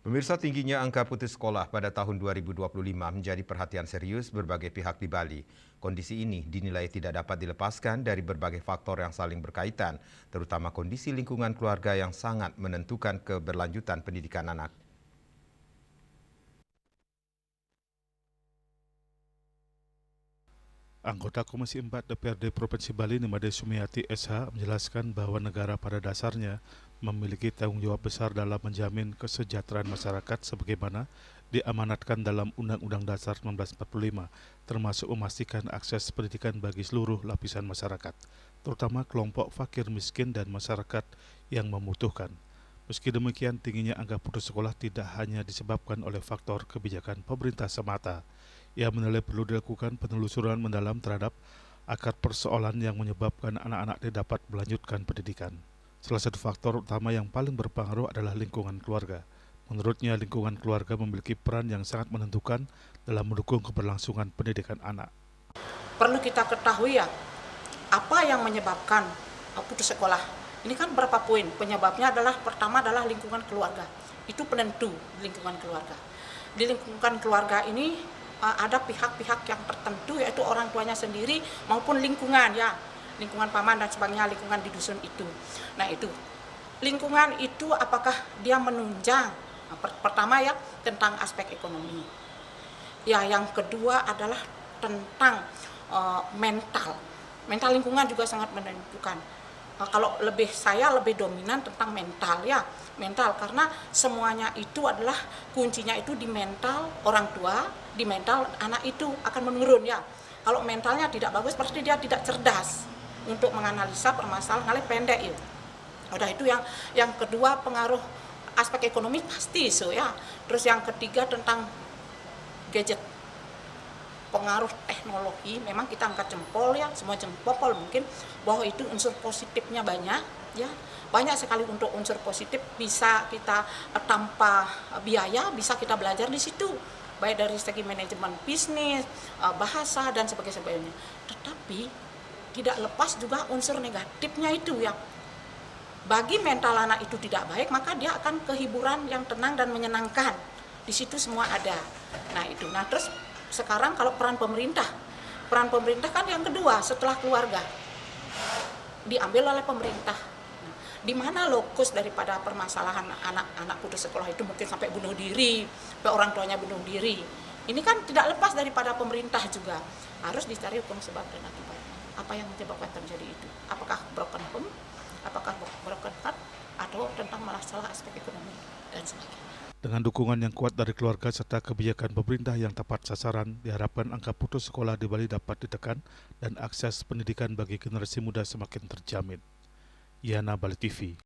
Pemirsa, tingginya angka putus sekolah pada tahun 2025 menjadi perhatian serius berbagai pihak di Bali. Kondisi ini dinilai tidak dapat dilepaskan dari berbagai faktor yang saling berkaitan, terutama kondisi lingkungan keluarga yang sangat menentukan keberlanjutan pendidikan anak. Anggota Komisi 4 DPRD Provinsi Bali Nimade Sumiati SH menjelaskan bahwa negara pada dasarnya memiliki tanggung jawab besar dalam menjamin kesejahteraan masyarakat sebagaimana diamanatkan dalam Undang-Undang Dasar 1945, termasuk memastikan akses pendidikan bagi seluruh lapisan masyarakat, terutama kelompok fakir miskin dan masyarakat yang membutuhkan. Meski demikian, tingginya angka putus sekolah tidak hanya disebabkan oleh faktor kebijakan pemerintah semata. Ia menilai perlu dilakukan penelusuran mendalam terhadap akar persoalan yang menyebabkan anak-anak tidak dapat melanjutkan pendidikan. Salah satu faktor utama yang paling berpengaruh adalah lingkungan keluarga. Menurutnya, lingkungan keluarga memiliki peran yang sangat menentukan dalam mendukung keberlangsungan pendidikan anak. Perlu kita ketahui ya, apa yang menyebabkan putus sekolah. Ini kan berapa poin. Penyebabnya adalah pertama adalah lingkungan keluarga. Itu penentu lingkungan keluarga. Di lingkungan keluarga ini ada pihak-pihak yang tertentu, yaitu orang tuanya sendiri maupun lingkungan ya, lingkungan paman dan sebagainya, lingkungan di dusun itu. Nah itu, lingkungan itu apakah dia menunjang? Nah, pertama ya tentang aspek ekonomi. Ya, yang kedua adalah tentang mental. Mental lingkungan juga sangat menentukan. Kalau saya lebih dominan tentang mental ya, mental karena semuanya itu adalah kuncinya itu di mental orang tua, di mental anak itu akan menurun ya. Kalau mentalnya tidak bagus, pasti dia tidak cerdas untuk menganalisa permasalahan pendek ya. Udah itu yang kedua pengaruh aspek ekonomi pasti so ya. Terus yang ketiga tentang gadget. Pengaruh teknologi, memang kita angkat jempol ya, semua jempol mungkin bahwa itu unsur positifnya banyak ya, banyak sekali untuk unsur positif bisa kita tanpa biaya bisa kita belajar di situ, baik dari segi manajemen bisnis, bahasa dan sebagainya. Tetapi tidak lepas juga unsur negatifnya itu ya. Bagi mental anak itu tidak baik, maka dia akan kehiburan yang tenang dan menyenangkan. Di situ semua ada. Nah itu. Nah terus sekarang kalau peran pemerintah kan yang kedua setelah keluarga diambil oleh pemerintah. Nah, di mana lokus daripada permasalahan anak-anak putus sekolah itu mungkin sampai bunuh diri, sampai orang tuanya bunuh diri. Ini kan tidak lepas daripada pemerintah juga. Harus dicari hukum sebab dan akibatnya. Apa yang menyebabkan terjadi itu? Apakah broken home? Apakah broken heart? Atau tentang masalah aspek ekonomi dan sebagainya. Dengan dukungan yang kuat dari keluarga serta kebijakan pemerintah yang tepat sasaran, diharapkan angka putus sekolah di Bali dapat ditekan dan akses pendidikan bagi generasi muda semakin terjamin. Yana Bali TV.